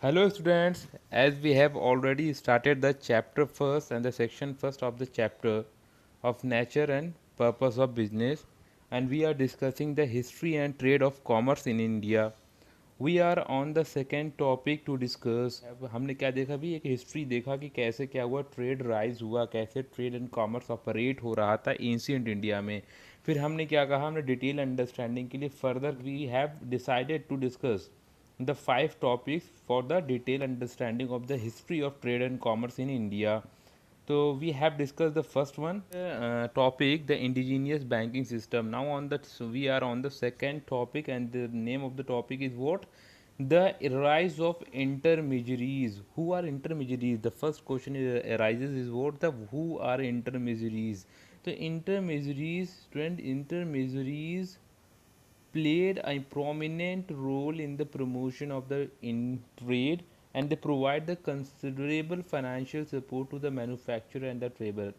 Hello students, as we have already started the chapter first and the section first of the chapter of nature and purpose of business, and we are discussing the history and trade of commerce in India. We are on the second topic to discuss. अब हमने क्या देखा भी एक history देखा कि कैसे क्या हुआ, ट्रेड राइज हुआ, कैसे ट्रेड एंड कॉमर्स ऑपरेट हो रहा था एंशियंट इंडिया में। फिर हमने क्या कहा, हमने डिटेल अंडरस्टैंडिंग के लिए further we have decided to discuss the five topics for the detailed understanding of the history of trade and commerce in India. So we have discussed the first one topic, the indigenous banking system. Now on that, so we are on the second topic, and the name of the topic is what? The rise of intermediaries. Who are intermediaries? The first question arises is what the who are intermediaries. The intermediaries, student, intermediaries played a prominent role in the promotion of the in trade, and they provide the considerable financial support to the manufacturer and the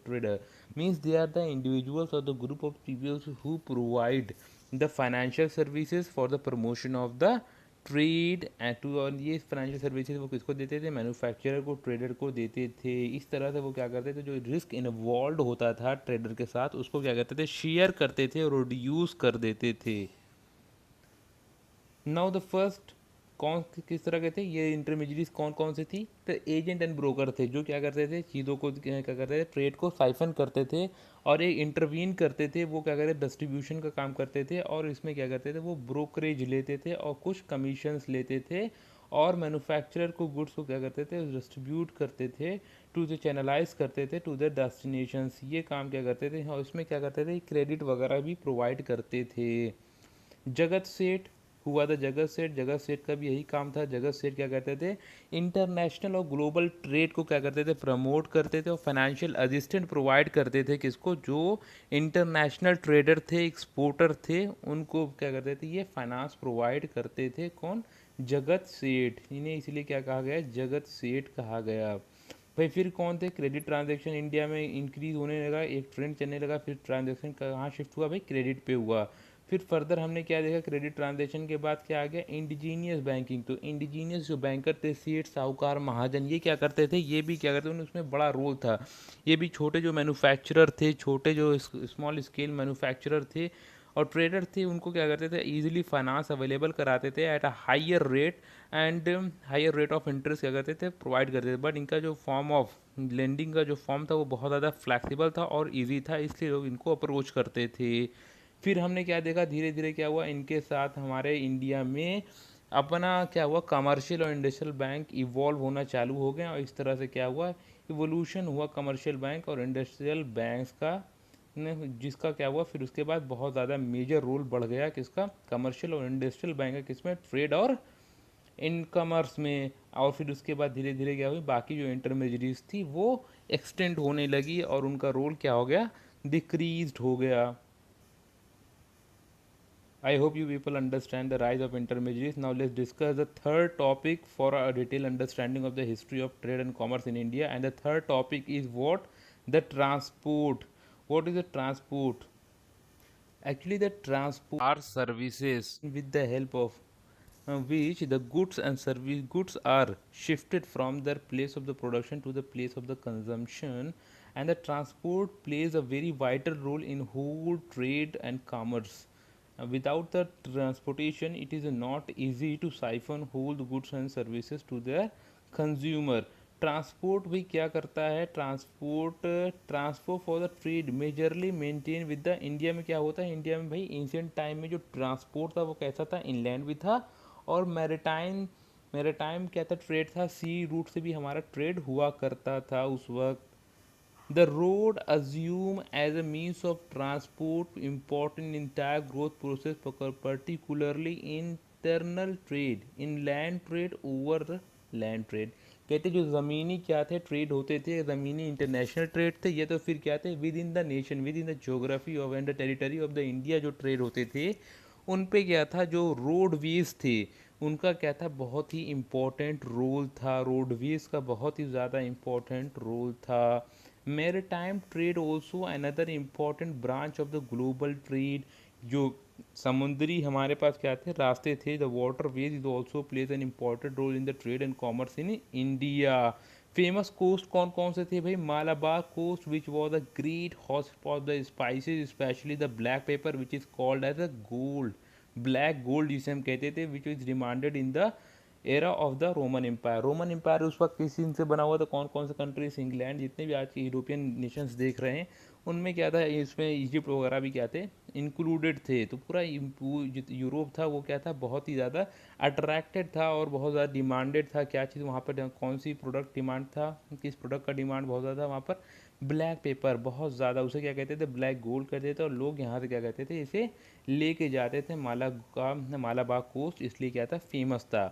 trader. Means they are the individuals or the group of people who provide the financial services for the promotion of the trade and to, और ये financial services वो किसको देते थे? Manufacturer को, trader को देते थे। इस तरह से वो क्या करते थे, जो रिस्क इन्वॉल्व होता था ट्रेडर के साथ उसको क्या करते थे, शेयर करते थे और रिड्यूस कर देते थे। नाउ द फर्स्ट, कौन किस तरह के थे ये इंटरमीडिएट्स, कौन कौन से थी? तो एजेंट एंड ब्रोकर थे, जो क्या करते थे, चीज़ों को क्या करते थे, ट्रेड को साइफन करते थे और एक इंटरवीन करते थे। वो क्या करते थे, डिस्ट्रीब्यूशन का काम करते थे, और इसमें क्या करते थे, वो ब्रोकरेज लेते थे और कुछ कमीशंस लेते थे, और मैन्युफैक्चरर को गुड्स को क्या करते थे, डिस्ट्रीब्यूट करते थे, टू द चैनलाइज करते थे टू द डेस्टिनेशंस। ये काम क्या करते थे, और इसमें क्या करते थे, क्रेडिट वगैरह भी प्रोवाइड करते थे। जगत सेठ हुआ था, जगत सेठ, जगत सेठ का भी यही काम था। जगत सेठ क्या करते थे, इंटरनेशनल और ग्लोबल ट्रेड को क्या करते थे, प्रमोट करते थे और फाइनेंशियल असिस्टेंट प्रोवाइड करते थे। किसको? जो इंटरनेशनल ट्रेडर थे, एक्सपोर्टर थे, उनको क्या करते थे, ये फाइनेंस प्रोवाइड करते थे। कौन? जगत सेठ। इन्हें इसलिए क्या कहा गया, जगत सेठ कहा गया। भाई फिर कौन थे? क्रेडिट ट्रांजैक्शन इंडिया में इंक्रीज होने लगा, एक ट्रेंड चलने लगा, फिर ट्रांजैक्शन कहाँ शिफ्ट हुआ भाई, क्रेडिट पे हुआ। फिर फर्दर हमने क्या देखा, क्रेडिट ट्रांजैक्शन के बाद क्या आ गया, इंडिजीनियस बैंकिंग। तो इंडिजीनियस जो बैंकर थे, सेठ, साहूकार, महाजन, ये क्या करते थे, ये भी क्या करते थे, उसमें बड़ा रोल था। ये भी छोटे जो मैन्युफैक्चरर थे, छोटे जो स्मॉल स्केल मैन्युफैक्चरर थे और ट्रेडर थे, उनको क्या करते थे, इजीली फाइनेंस अवेलेबल कराते थे at a higher rate, and higher rate of interest क्या करते थे, प्रोवाइड करते थे। बट इनका जो फॉर्म ऑफ लेंडिंग का जो फॉर्म था वो बहुत ज़्यादा फ्लैक्सीबल था और ईजी था, इसलिए लोग इनको अप्रोच करते थे। फिर हमने क्या देखा, धीरे धीरे क्या हुआ, इनके साथ हमारे इंडिया में अपना क्या हुआ, कमर्शियल और इंडस्ट्रियल बैंक इवॉल्व होना चालू हो गए, और इस तरह से क्या हुआ, इवोल्यूशन हुआ कमर्शियल बैंक और इंडस्ट्रियल बैंक्स का जिसका क्या हुआ, फिर उसके बाद बहुत ज़्यादा मेजर रोल बढ़ गया किसका, कमर्शियल और इंडस्ट्रियल बैंक का, किसमें, ट्रेड और इन कॉमर्स में। और फिर उसके बाद धीरे धीरे क्या हुई, बाकी जो इंटरमीडिएट्स थी वो एक्सटेंड होने लगी और उनका रोल क्या हो गया, डिक्रीज्ड हो गया। I hope you people understand the rise of intermediaries. Now let's discuss the third topic for a detailed understanding of the history of trade and commerce in India. And the third topic is what? The transport. What is the transport? Actually, the transport are services with the help of which the goods and service goods are shifted from their place of the production to the place of the consumption, and the transport plays a very vital role in whole trade and commerce. Without the transportation, it is not easy to siphon whole the goods and services to the consumer. Transport भी क्या करता है, transport, transport for the trade majorly maintain with the, India में क्या होता है, India में भाई एंशियंट टाइम में जो ट्रांसपोर्ट था वो कैसा था, इनलैंड भी था और मैरिटाइम, मैरिटाइम क्या था, ट्रेड था, सी रूट से भी हमारा ट्रेड हुआ करता था उस वक्त। The road assume as a means of transport important entire growth process, particularly internal trade, inland trade over the land trade। कहते जो ज़मीनी क्या थे, ट्रेड होते थे, ज़मीनी इंटरनेशनल ट्रेड थे, ये तो फिर क्या थे, with in the nation, with in the geography of and the territory of the India जो ट्रेड होते थे, उन पे क्या था, जो रोडवेज थे उनका क्या था, बहुत ही इम्पोर्टेंट रोल था, रोडवेज का बहुत ही ज़्यादा इम्पोर्टेंट रोल था। Maritime trade also another important branch of the global trade, जो समुद्री हमारे पास क्या थे, रास्ते थे। The waterways is also plays an important role in the trade and commerce in India. Famous coast कौन कौन से थे भाई? Malabar coast which was a great hotspot the spices specially the black paper which is called as a gold, black gold जिसे हम कहते थे, which is demanded in the era of the Roman empire. Roman empire उस वक्त किस चीज़ से बना हुआ था? कौन कौन से कंट्रीज, इंग्लैंड, जितने भी आज के यूरोपियन नेशंस देख रहे हैं उनमें क्या था, इसमें इजिप्ट वगैरह भी क्या थे, इंक्लूडेड थे। तो पूरा यूरोप था वो क्या था, बहुत ही ज़्यादा अट्रैक्टेड था और बहुत ज़्यादा डिमांडेड था। क्या चीज़ वहाँ पर, कौन सी प्रोडक्ट डिमांड था, किस प्रोडक्ट का डिमांड बहुत ज़्यादा था वहाँ पर? ब्लैक पेपर, बहुत ज़्यादा। उसे क्या कहते थे? ब्लैक गोल्ड कहते थे। और लोग यहाँ से क्या कहते थे, इसे लेके जाते थे मालाबार कोस्ट, इसलिए क्या था, फेमस था।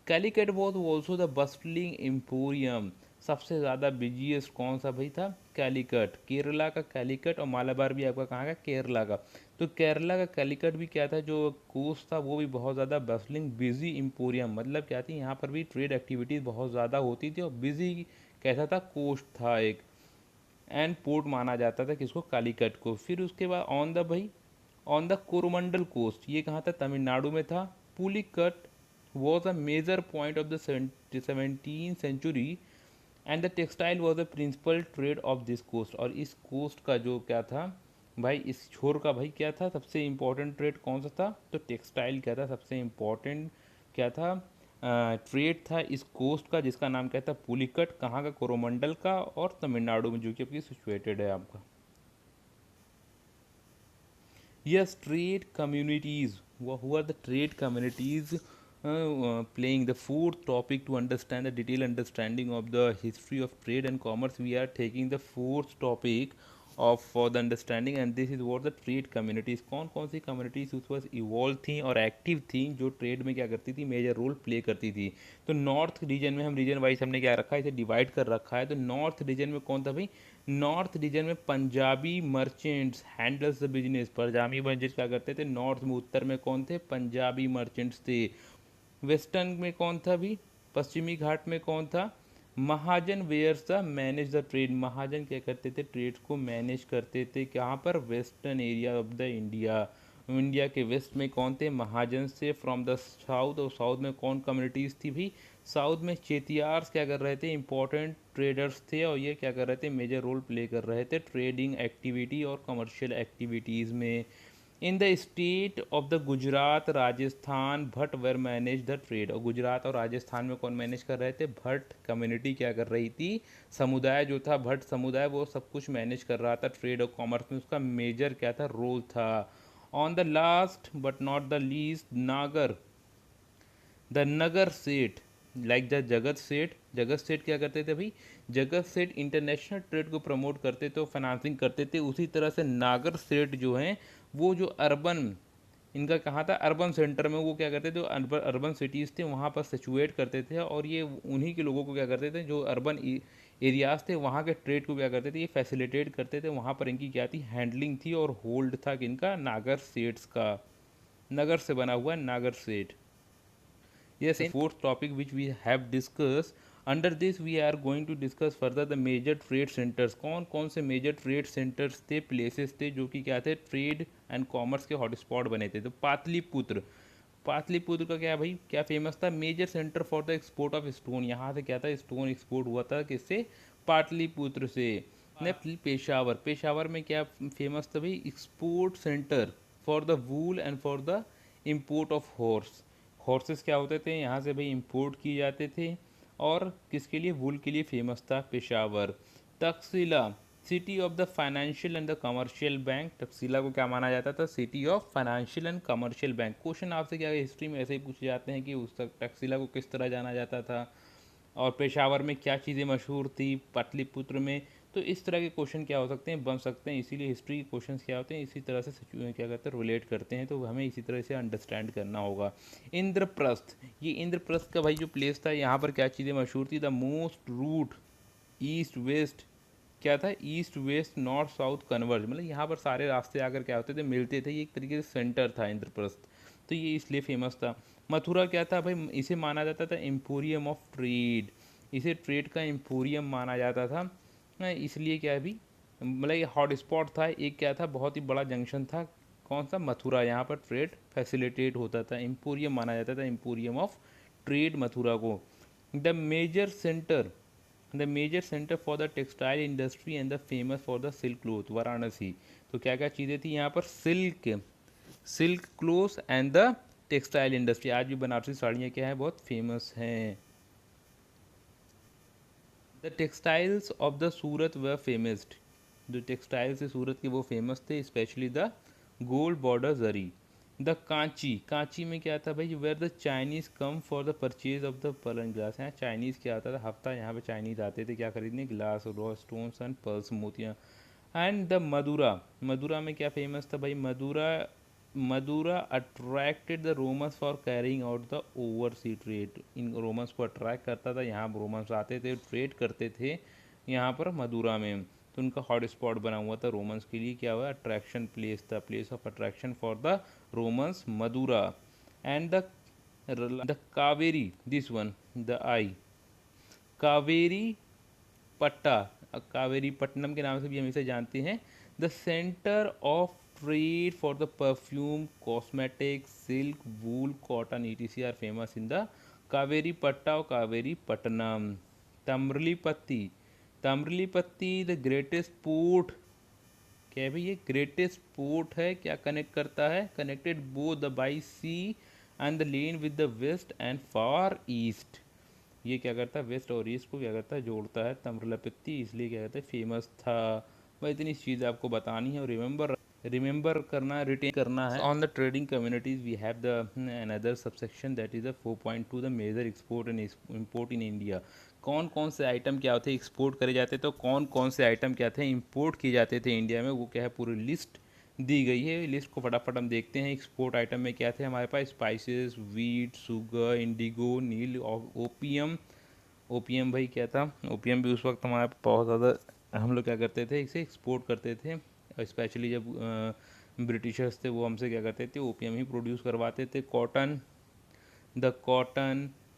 Calicut was also the bustling emporium. सबसे ज़्यादा बिजिएस्ट कौन सा भाई था? कैलिकट, केरला का कैलिकट। और मालाबार भी आपका कहाँ का? केरला का। तो केरला का कैलिकट भी क्या था, जो कोस्ट था वो भी बहुत ज़्यादा बस्टलिंग बिजी एम्पोरियम, मतलब क्या थी, यहाँ पर भी ट्रेड एक्टिविटीज़ बहुत ज़्यादा होती थी और बिजी कैसा था, कोस्ट था एक, एंड पोर्ट माना जाता था किसको? कालीकट को। फिर उसके बाद ऑन द भाई, ऑन द कोरोमंडल कोस्ट, ये कहाँ था? तमिलनाडु में था। Pulicat was a major point of the 17th century and the textile was the principal trade of this coast. और इस कोस्ट का जो क्या था भाई, इस छोर का भाई क्या था, सबसे इम्पोर्टेंट ट्रेड कौन सा था? तो टेक्सटाइल क्या था, सबसे इम्पोर्टेंट क्या था, ट्रेड था इस कोस्ट का, जिसका नाम क्या था? पुलिकट। कहाँ का? कोरोमंडल का, और तमिलनाडु में, जो कि आपकी सिचुएटेड है आपका। Yes, trade communities. Who are the trade communities? Playing the fourth topic to understand the detailed understanding of the history of trade and commerce. We are taking the fourth topic of for the understanding, and this is what the trade communities. कौन कौन सी communities उस वक्त evolve थी और active थी, जो trade में क्या करती थी, मेजर रोल प्ले करती थी? तो नॉर्थ रीजन में, हम रीजन वाइज हमने क्या रखा है, इसे डिवाइड कर रखा है। तो नॉर्थ रीजन में कौन था भाई? नॉर्थ रीजन में Punjabi merchants handles the business. Punjabi merchants क्या करते थे नॉर्थ में? उत्तर में कौन थे? पंजाबी मर्चेंट्स थे। वेस्टर्न में कौन था भी? पश्चिमी घाट में कौन था? Mahajan were the manage the trade. महाजन क्या करते थे? ट्रेड्स को मैनेज करते थे। कहाँ पर? Western area of the India. India के वेस्ट में कौन थे? महाजन से। फ्रॉम द साउथ, और साउथ में कौन कम्युनिटीज़ थी भी? साउथ में चेतियार्स क्या कर रहे थे? इंपॉर्टेंट ट्रेडर्स थे, और ये क्या कर रहे थे? मेजर रोल प्ले कर रहे थे ट्रेडिंग एक्टिविटी और कमर्शियल एक्टिविटीज़ में। In the state of the Gujarat, Rajasthan, Bhatt were manage the trade. और गुजरात और राजस्थान में कौन मैनेज कर रहे थे? भट्ट कम्युनिटी क्या कर रही थी? समुदाय जो था, भट्ट समुदाय, वो सब कुछ मैनेज कर रहा था। ट्रेड और कॉमर्स में उसका मेजर क्या था? रोल था। On the last but not the least, नागर, द नगर सेठ, लाइक द जगत सेठ। जगत सेठ क्या करते थे भाई? जगत सेठ इंटरनेशनल ट्रेड को प्रमोट करते थे और फाइनेंसिंग करते थे। उसी तरह से नागर सेठ जो हैं, वो जो अर्बन, इनका कहाँ था? अर्बन सेंटर में। वो क्या करते थे? जो अर्बन सिटीज़ थे वहाँ पर सिचुएट करते थे, और ये उन्हीं के लोगों को क्या करते थे, जो अर्बन एरियाज थे वहाँ के ट्रेड को क्या करते थे, ये फैसिलिटेट करते थे। वहाँ पर इनकी क्या थी? हैंडलिंग थी और होल्ड था किनका? नागर सेट्स का। नगर से बना हुआ नागर सेठ। Yes, in fourth topic which we have discussed, under this we are going to discuss further the major trade centers। कौन कौन से मेजर ट्रेड सेंटर्स थे, प्लेसेस थे, जो कि क्या थे? ट्रेड एंड कॉमर्स के हॉटस्पॉट बने थे। तो पाटलिपुत्र, पाटलिपुत्र का क्या भाई, क्या फेमस था? Major centre for the export of stone. यहाँ से क्या था? स्टोन एक्सपोर्ट हुआ था किससे? पाटलिपुत्र से। नेक्स्ट पेशावर, पेशावर में क्या फेमस था भाई? Export centre for the wool and for the import of horse. Horses क्या होते थे यहाँ से भाई? इंपोर्ट किए जाते थे। और किसके लिए? वूल के लिए फेमस था Peshawar. Takshashila, city of the financial and the commercial bank. Takshashila को क्या माना जाता था? City of financial and commercial bank. Question आपसे क्या हिस्ट्री में ऐसे ही पूछे जाते हैं कि उस तक तक्षशिला को किस तरह जाना जाता था, और पेशावर में क्या चीज़ें मशहूर थी, पाटलिपुत्र में। तो इस तरह के क्वेश्चन क्या हो सकते हैं? बन सकते हैं। इसीलिए हिस्ट्री के क्वेश्चंस क्या होते हैं, इसी तरह से क्या करते हैं? रिलेट करते हैं। तो हमें इसी तरह से अंडरस्टैंड करना होगा। इंद्रप्रस्थ, ये इंद्रप्रस्थ का भाई जो प्लेस था, यहाँ पर क्या चीज़ें मशहूर थी? The most route east west, क्या था? East west north south converge, मतलब यहाँ पर सारे रास्ते आकर क्या होते थे? मिलते थे। ये एक तरीके से सेंटर था इंद्रप्रस्थ, तो ये इसलिए फेमस था। मथुरा क्या था भाई? इसे माना जाता था एम्पोरियम ऑफ ट्रेड। इसे ट्रेड का एम्पोरियम माना जाता था। इसलिए क्या है भी, मतलब ये हॉट स्पॉट था एक, क्या था? बहुत ही बड़ा जंक्शन था कौन सा, मथुरा, यहाँ पर ट्रेड फैसिलिटेट होता था, एम्पोरियम माना जाता था, एम्पोरियम ऑफ ट्रेड मथुरा को। The major centre the major centre for the textile industry and the famous for the silk cloth, Varanasi. तो क्या क्या चीज़ें थी यहाँ पर, silk cloth and the textile industry. आज भी बनारसी साड़ियाँ क्या है, बहुत फेमस हैं। The textiles of the Surat were famed, जो टेक्सटाइल्स है सूरत के वो फेमस थे, specially the gold border zari. The Kanchi में क्या था भाई, where the Chinese come for the purchase of the pearl and glass. यहाँ चाइनीज क्या आता था, हफ्ता यहाँ पे चाइनीज आते थे क्या खरीदने, glass, raw stones and pearls, मोतियाँ। एंड द मदुरा में क्या फेमस था भाई, Madura attracted the Romans for carrying out the oversea trade. इन रोमन्स को अट्रैक्ट करता था, यहाँ रोमन्स आते थे, ट्रेड करते थे यहाँ पर मदुरा में। तो उनका हॉट स्पॉट बना हुआ था रोमन्स के लिए, क्या हुआ, अट्रैक्शन प्लेस था, place of attraction for the Romans, Madura. And the Kaveri, this one, the eye, Kaveri Patta, Kaveri Pattanam के नाम से भी हम इसे जानते हैं। The centre of trade for the perfume, cosmetic, silk, wool, cotton ETC are famous in the Kaveri Patta और Kaveri Pattanam. Tamralipti, the greatest port, क्या है भाई ये, ग्रेटेस्ट पोर्ट है, क्या कनेक्ट करता है, connected both the by sea and the land with the west and far east. ये क्या करता है, वेस्ट और ईस्ट को क्या करता है, जोड़ता है, तम्रलिप्ति, इसलिए क्या कहते हैं, फेमस था। भाई इतनी चीज़ें आपको बतानी है और रिमेंबर करना है, रिटेन करना है। On the trading communities we have the another subsection, that is the 4.2, the major export and import in India. कौन कौन से आइटम क्या होते हैं एक्सपोर्ट करे जाते, तो कौन कौन से आइटम क्या थे इंपोर्ट किए जाते थे इंडिया में, वो क्या है, पूरी लिस्ट दी गई है। लिस्ट को फटाफट हम देखते हैं। एक्सपोर्ट आइटम में क्या थे हमारे पास, स्पाइसेस, वीट, शुगर, इंडिगो, नील, ओपियम। ओपियम भाई क्या था, ओपियम भी उस वक्त हमारे बहुत ज़्यादा, हम लोग क्या करते थे, इसे एक्सपोर्ट करते थे। स्पेशली जब ब्रिटिशर्स थे वो हमसे क्या करते थे, ओपियम ही प्रोड्यूस करवाते थे। Cotton,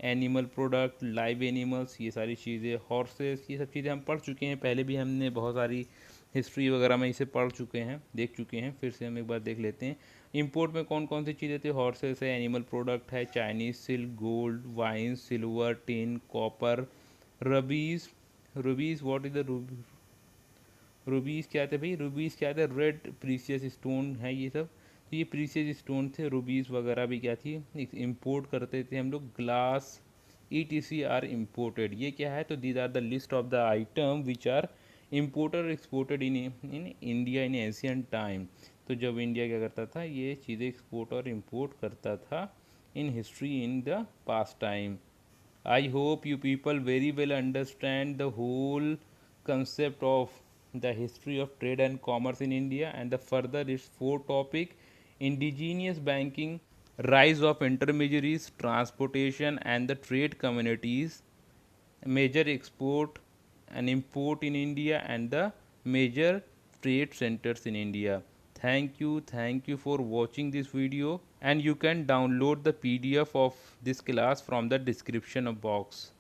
animal product, live animals, ये सारी चीज़ें, हॉर्सेस, ये सब चीज़ें हम पढ़ चुके हैं पहले भी, हमने बहुत सारी हिस्ट्री वगैरह में इसे पढ़ चुके हैं, देख चुके हैं, फिर से हम एक बार देख लेते हैं। इंपोर्ट में कौन कौन सी चीज़ें थी, हॉर्सेस है, एनिमल प्रोडक्ट है, Chinese silk, gold, wine, silver, tin, copper, rubies. What is the rubies क्या थे भाई, रूबीज़ क्या थे, रेड प्रीसियस स्टोन है ये सब। तो ये प्रीसियस स्टोन थे, रूबीज़ वगैरह भी क्या थी, इंपोर्ट करते थे हम लोग। ग्लास ETC आर इम्पोर्टेड, ये क्या है, तो these are the list of the item which are imported और exported in India in ancient time. तो जब इंडिया क्या करता था, ये चीज़ें एक्सपोर्ट और इम्पोर्ट करता था in history in the past time. I hope you people very well understand the whole concept of the history of trade and commerce in India, and the further its four topic: indigenous banking, rise of intermediaries, transportation and the trade communities, major export and import in India, and the major trade centers in India. Thank you for watching this video, and you can download the PDF of this class from the description box.